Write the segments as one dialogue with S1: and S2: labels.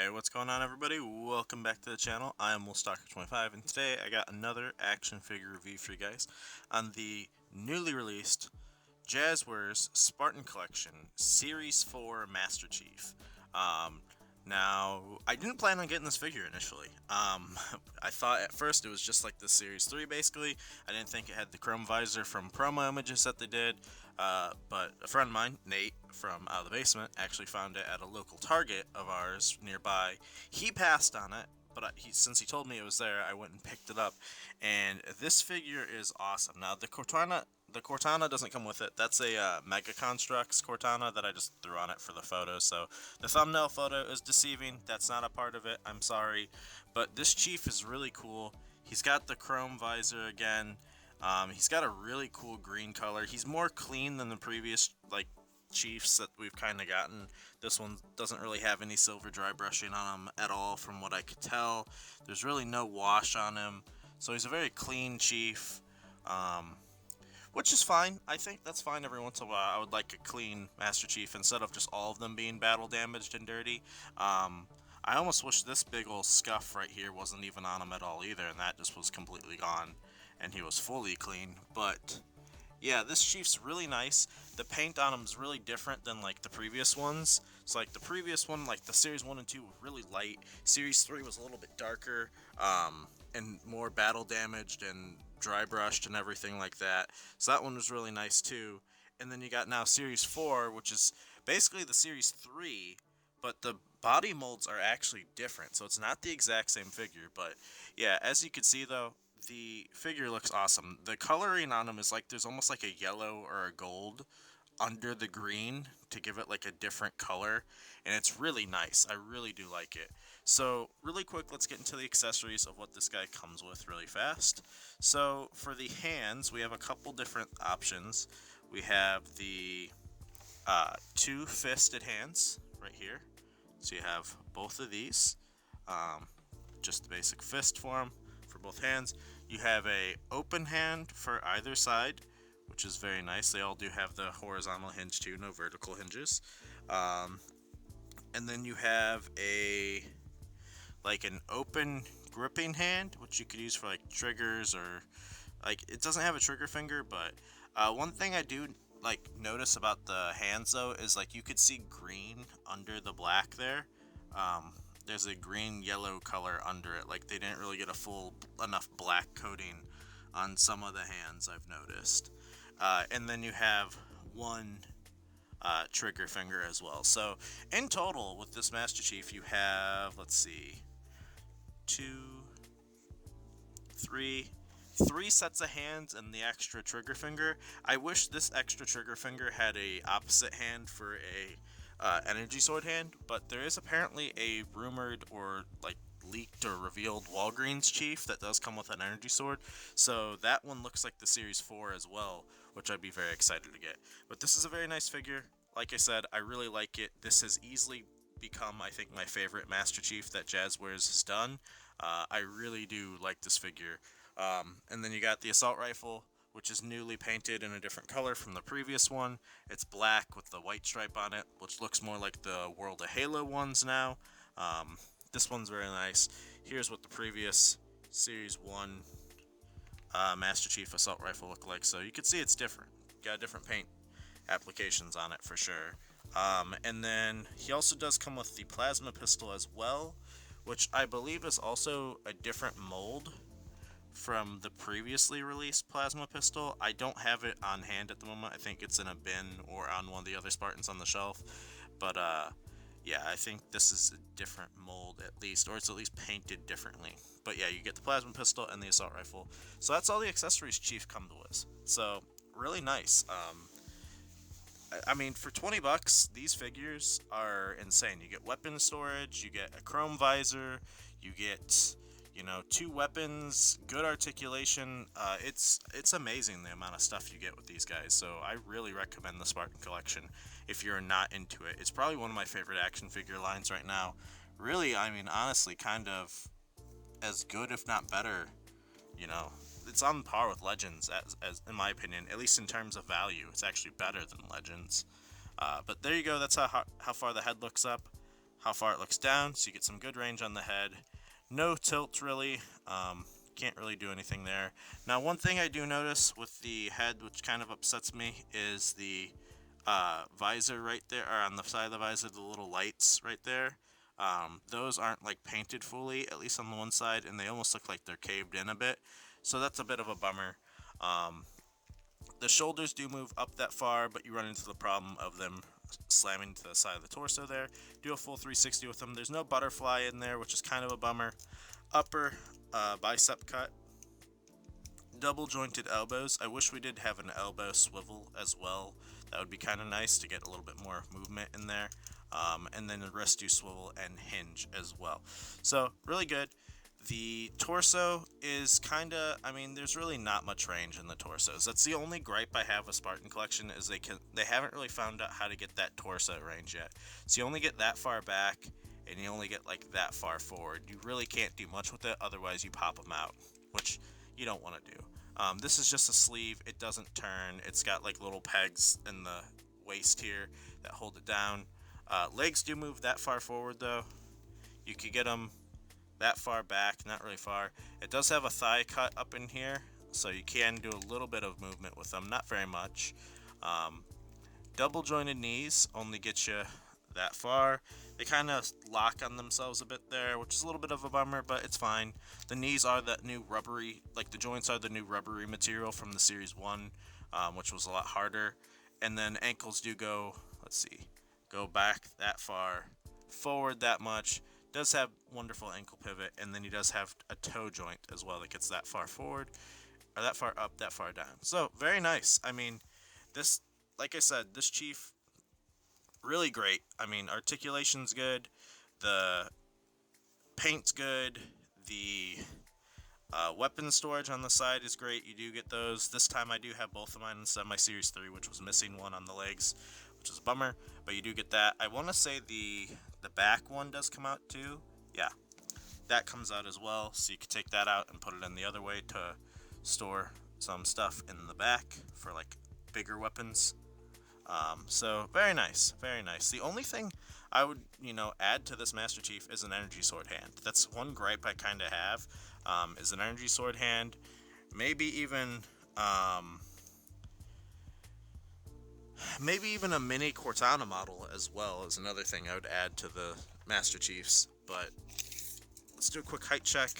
S1: Hey, what's going on, everybody? Welcome back to the channel. I am WillStalker25, and today I got another action figure review for you guys on the newly released Jazwares Spartan Collection Series 4 Master Chief. Now, I didn't plan on getting this figure initially. I thought at first it was just like the Series 3, basically. I didn't think it had the chrome visor from promo images that they did, but a friend of mine, Nate, from out of the basement, actually found it at a local Target of ours nearby. He passed on it, but since he told me it was there, I went and picked it up, and this figure is awesome. Now, the Cortana doesn't come with it. That's a Mega Constructs Cortana that I just threw on it for the photo, so the thumbnail photo is deceiving. That's not a part of it. I'm sorry. But this Chief is really cool. He's got the chrome visor again. He's got a really cool green color. He's more clean than the previous, Chiefs that we've kind of gotten. This one doesn't really have any silver dry brushing on him at all, from what I could tell. There's really no wash on him. So he's a very clean Chief. Which is fine. I think that's fine every once in a while. I would like a clean Master Chief instead of just all of them being battle damaged and dirty. I almost wish this big old scuff right here wasn't even on him at all either, and that just was completely gone, and he was fully clean. But yeah, this Chief's really nice. The paint on him is really different than like the previous ones. So like the previous one, like the Series 1 and 2 were really light. Series 3 was a little bit darker, and more battle damaged and dry brushed and everything like that. So that one was really nice too. And then you got now Series 4, which is basically the Series 3, but the body molds are actually different. So it's not the exact same figure, but yeah, as you can see though, the figure looks awesome. The coloring on him is like there's almost like a yellow or a gold under the green to give it like a different color, and it's really nice. I really do like it. So really quick, let's get into the accessories of what this guy comes with really fast. So for the hands, we have a couple different options. We have the two-fisted hands right here. So you have both of these, just the basic fist form for both hands. You have a open hand for either side, which is very nice. They all do have the horizontal hinge too, no vertical hinges. And then you have an open gripping hand, which you could use for like triggers, or it doesn't have a trigger finger, but one thing I do notice about the hands though is you could see green under the black there. There's a green yellow color under it. Like they didn't really get a full enough black coating on some of the hands, I've noticed. And then you have one trigger finger as well. So in total with this Master Chief you have, let's see, three sets of hands and the extra trigger finger. I wish this extra trigger finger had a opposite hand for a energy sword hand, but there is apparently a rumored or leaked or revealed Walgreens Chief that does come with an energy sword, so that one looks like the Series 4 as well, which I'd be very excited to get. But this is a very nice figure. Like I said, I really like it. This has easily become, I think, my favorite Master Chief that Jazwares has done. I really do like this figure. And then you got the assault rifle, which is newly painted in a different color from the previous one. It's black with the white stripe on it, which looks more like the World of Halo ones now. This one's very nice. Here's what the previous Series 1 Master Chief assault rifle looked like. So you can see it's different. Got different paint applications on it for sure. And then he also does come with the plasma pistol as well, which I believe is also a different mold from the previously released plasma pistol. I don't have it on hand at the moment. I think it's in a bin or on one of the other Spartans on the shelf. But yeah, I think this is a different mold at least, or it's at least painted differently. But yeah, you get the plasma pistol and the assault rifle. So that's all the accessories Chief comes with. So really nice. I mean, for 20 bucks, these figures are insane. You get weapon storage, you get a chrome visor, you get, two weapons, good articulation. It's amazing the amount of stuff you get with these guys. So I really recommend the Spartan Collection if you're not into it. It's probably one of my favorite action figure lines right now. Really, I mean, honestly, kind of as good, if not better. It's on par with Legends, as in my opinion, at least in terms of value. It's actually better than Legends. But there you go. That's how far the head looks up. how far it looks down, so you get some good range on the head. No tilt really, can't really do anything there. Now one thing I do notice with the head, which kind of upsets me, is the visor right there, or on the side of the visor, the little lights right there. Those aren't like painted fully, at least on the one side, and they almost look like they're caved in a bit. So that's a bit of a bummer. The shoulders do move up that far, but you run into the problem of them slamming to the side of the torso there. Do a full 360 with them. There's no butterfly in there, which is kind of a bummer. Upper bicep cut. Double jointed elbows. I wish we did have an elbow swivel as well. That would be kind of nice to get a little bit more movement in there. And then the wrist do swivel and hinge as well. So really good. The torso is kind of, I mean, there's really not much range in the torsos. That's the only gripe I have with Spartan Collection, is they haven't really found out how to get that torso range yet. So you only get that far back, and you only get like that far forward. You really can't do much with it, otherwise you pop them out, which you don't want to do. This is just a sleeve. It doesn't turn. It's got like little pegs in the waist here that hold it down. Legs do move that far forward though. You could get them that far back, not really far. It does have a thigh cut up in here, so you can do a little bit of movement with them, not very much. Double jointed knees only get you that far. They kind of lock on themselves a bit there, which is a little bit of a bummer, but it's fine. The knees are that new rubbery, like the joints are the new rubbery material from the Series 1, which was a lot harder. And then ankles do go, let's see, go back that far, forward that much. Does have wonderful ankle pivot, and then he does have a toe joint as well that gets that far forward, or that far up, that far down. So very nice. I mean, this, like I said, this Chief, really great. I mean, articulation's good, the paint's good, the weapon storage on the side is great. You do get those. This time I do have both of mine instead of my Series 3, which was missing one on the legs, which is a bummer, but you do get that. I want to say the back one does come out too. Yeah, that comes out as well, so you can take that out and put it in the other way to store some stuff in the back for like bigger weapons. So very nice, very nice. The only thing I would, add to this Master Chief is an energy sword hand. That's one gripe I kind of have, is an energy sword hand. Maybe even a mini Cortana model as well is another thing I would add to the Master Chiefs. But let's do a quick height check.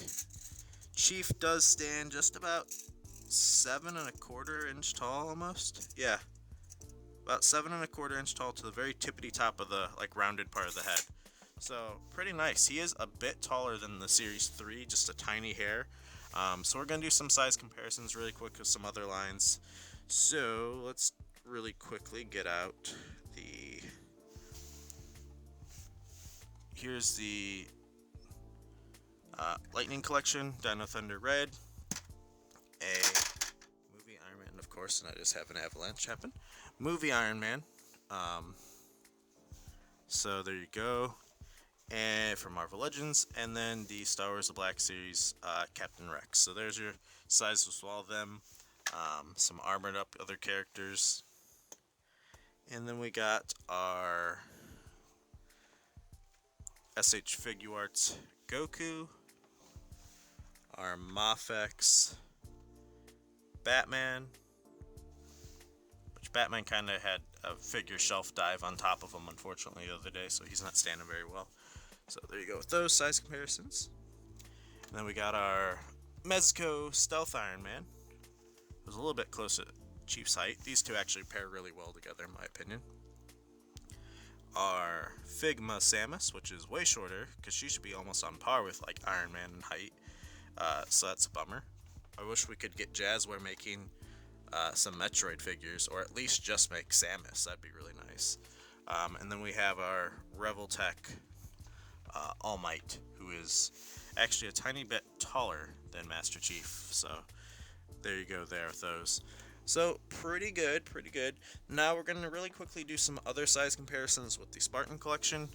S1: Chief does stand just about 7¼ inch tall almost. Yeah, about 7¼ inch tall to the very tippity top of the like rounded part of the head. So pretty nice. He is a bit taller than the Series 3, just a tiny hair. So we're gonna do some size comparisons really quick with some other lines. So let's really quickly get out the, here's the Lightning Collection, Dino Thunder Red, a movie Iron Man, of course, and I just have an avalanche happen. Movie Iron Man. So there you go. And for Marvel Legends, and then the Star Wars The Black Series, Captain Rex. So there's your sizes with all of them. Some armored up other characters. And then we got our SH Figuarts Goku, our Mafex Batman, which Batman kind of had a figure shelf dive on top of him, unfortunately, the other day, so he's not standing very well. So there you go with those size comparisons. And then we got our Mezco Stealth Iron Man. It was a little bit close to Chief's height. These two actually pair really well together, in my opinion. Our Figma Samus, which is way shorter, because she should be almost on par with like Iron Man in height. So that's a bummer. I wish we could get Jazwares making some Metroid figures, or at least just make Samus. That'd be really nice. And then we have our Reveltech All Might, who is actually a tiny bit taller than Master Chief. So there you go there with those. So pretty good, pretty good. Now we're going to really quickly do some other size comparisons with the Spartan Collection.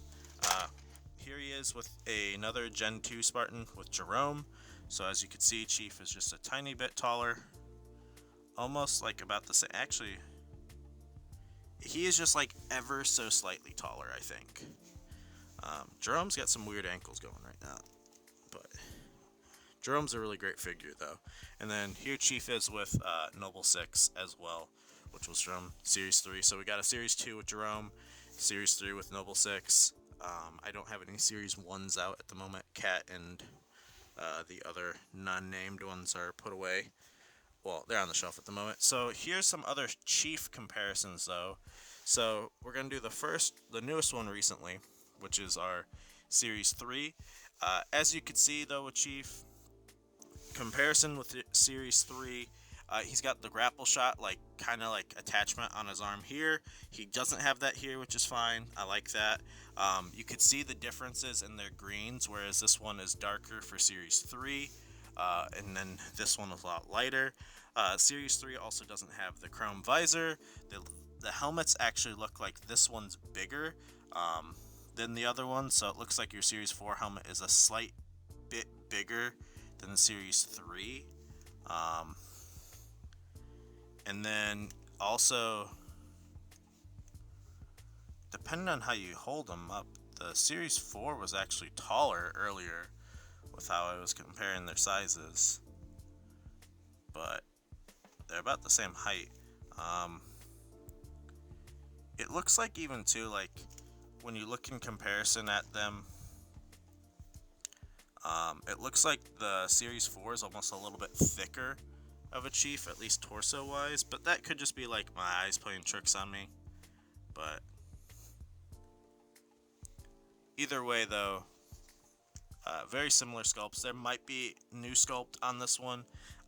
S1: Here he is with another Gen 2 Spartan with Jerome. So as you can see, Chief is just a tiny bit taller. Almost like about the same. Actually, he is just like ever so slightly taller, I think. Jerome's got some weird ankles going right now, but Jerome's a really great figure though. And then here Chief is with Noble 6 as well, which was from Series 3. So we got a Series 2 with Jerome, Series 3 with Noble 6. I don't have any Series 1s out at the moment. Cat and the other non-named ones are put away. Well, they're on the shelf at the moment. So here's some other Chief comparisons though. So we're going to do the newest one recently, which is our Series 3. As you can see though with Chief, comparison with Series 3, he's got the grapple shot, like kind of like attachment on his arm here. He doesn't have that here, which is fine. I like that. You could see the differences in their greens, whereas this one is darker for Series 3, and then this one is a lot lighter. Series 3 also doesn't have the chrome visor. The helmets actually look like this one's bigger than the other one, so it looks like your Series 4 helmet is a slight bit bigger than the Series 3. And then also, depending on how you hold them up, the Series 4 was actually taller earlier with how I was comparing their sizes, but they're about the same height. It looks like even too, like when you look in comparison at them, it looks like the Series 4 is almost a little bit thicker of a Chief, at least torso wise, but that could just be like my eyes playing tricks on me. But either way though, very similar sculpts. There might be new sculpt on this one.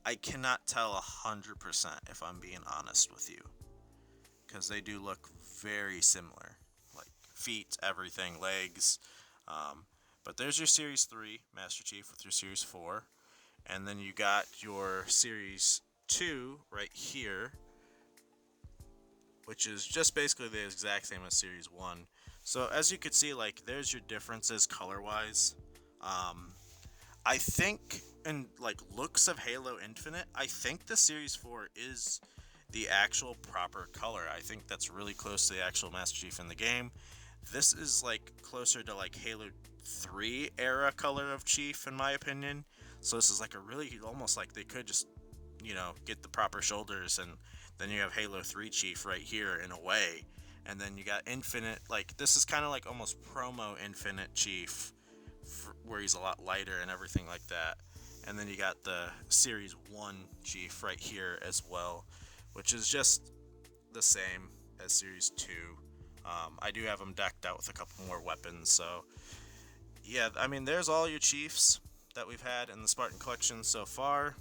S1: I cannot tell 100% if I'm being honest with you, because they do look very similar, like feet, everything, legs. But there's your Series 3 Master Chief with your Series 4. And then you got your Series 2 right here, which is just basically the exact same as Series 1. So as you can see, like, there's your differences color-wise. I think in, like, looks of Halo Infinite, I think the Series 4 is the actual proper color. I think that's really close to the actual Master Chief in the game. This is, like, closer to, like, Halo 3 era color of Chief, in my opinion. So this is like a really, almost like they could just, get the proper shoulders, and then you have Halo 3 Chief right here in a way. And then you got Infinite, like this is kind of like almost promo Infinite Chief, where he's a lot lighter and everything like that. And then you got the Series 1 Chief right here as well, which is just the same as Series 2. I do have them decked out with a couple more weapons, so yeah, I mean, there's all your Chiefs that we've had in the Spartan collection so far.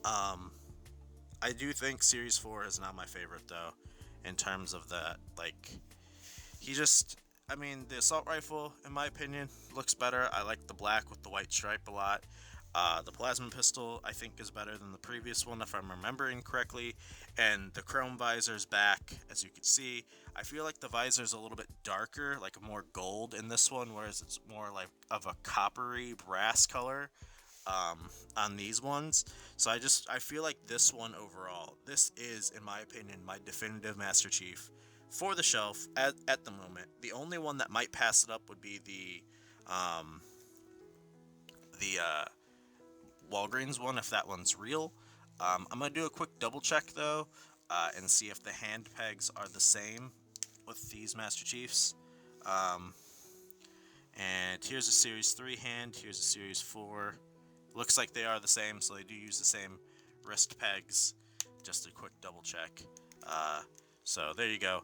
S1: I do think Series 4 is not my favorite, though, in terms of that. Like, the assault rifle, in my opinion, looks better. I like the black with the white stripe a lot. The plasma pistol, I think, is better than the previous one, if I'm remembering correctly. And the chrome visor's back, as you can see. I feel like the visor's a little bit darker, like more gold in this one, whereas it's more like of a coppery brass color on these ones. So I feel like this one overall, this is, in my opinion, my definitive Master Chief for the shelf at the moment. The only one that might pass it up would be the Walgreens one, if that one's real. I'm going to do a quick double check though, and see if the hand pegs are the same with these Master Chiefs. And here's a Series 3 hand, here's a Series 4. Looks like they are the same, so they do use the same wrist pegs. Just a quick double check. So there you go.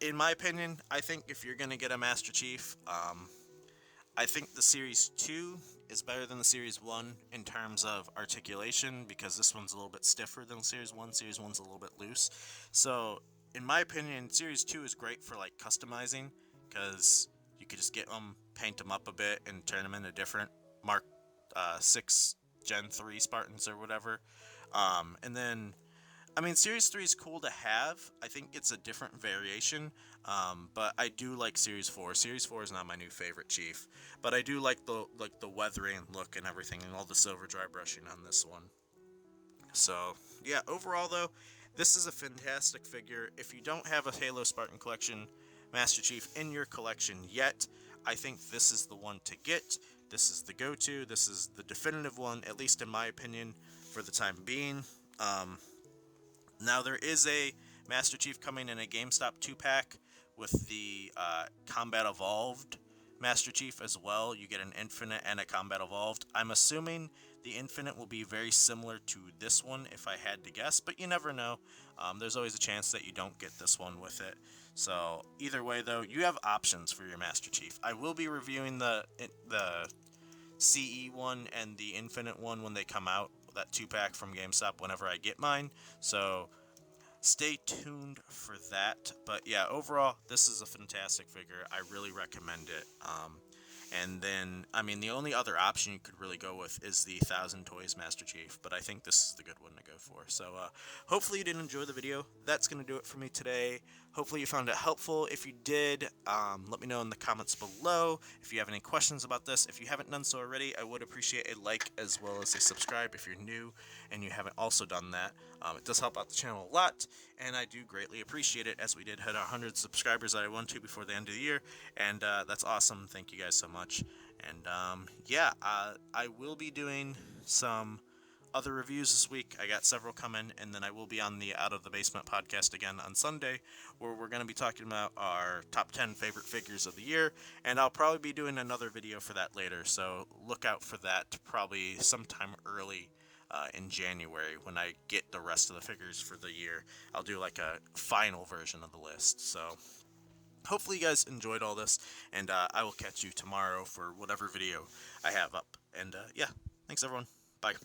S1: In my opinion, I think if you're going to get a Master Chief, I think the Series 2 is better than the Series 1 in terms of articulation, because this one's a little bit stiffer than Series 1. Series 1's a little bit loose. So, in my opinion, Series 2 is great for, like, customizing, because you could just get them, paint them up a bit, and turn them into different Mark 6 Gen 3 Spartans or whatever. And then, Series 3 is cool to have. I think it's a different variation, but I do like Series 4. Series 4 is not my new favorite Chief, but I do like the weathering look and everything, and all the silver dry brushing on this one. So, yeah, overall, though, this is a fantastic figure. If you don't have a Halo Spartan Collection Master Chief in your collection yet, I think this is the one to get. This is the go-to. This is the definitive one, at least in my opinion, for the time being. Now there is a Master Chief coming in a GameStop 2-pack with the Combat Evolved Master Chief as well. You get an Infinite and a Combat Evolved. I'm assuming the Infinite will be very similar to this one if I had to guess, but you never know. There's always a chance that you don't get this one with it. So either way though, you have options for your Master Chief. I will be reviewing the CE one and the Infinite one when they come out, that 2-pack from GameStop whenever I get mine. So stay tuned for that. But yeah, overall, this is a fantastic figure. I really recommend it. And then, I mean, the only other option you could really go with is the 1,000 Toys Master Chief, but I think this is the good one to go for. So, hopefully you did enjoy the video. That's going to do it for me today. Hopefully you found it helpful. If you did, let me know in the comments below if you have any questions about this. If you haven't done so already, I would appreciate a like as well as a subscribe if you're new and you haven't also done that. It does help out the channel a lot, and I do greatly appreciate it, as we did hit 100 subscribers that I wanted to before the end of the year, and that's awesome. Thank you guys so much. And yeah, I will be doing some other reviews this week. I got several coming, and then I will be on the Out of the Basement podcast again on Sunday, where we're going to be talking about our top 10 favorite figures of the year, and I'll probably be doing another video for that later, so look out for that probably sometime early in January when I get the rest of the figures for the year. I'll do like a final version of the list. So hopefully you guys enjoyed all this, and I will catch you tomorrow for whatever video I have up. And yeah, thanks everyone. Bye.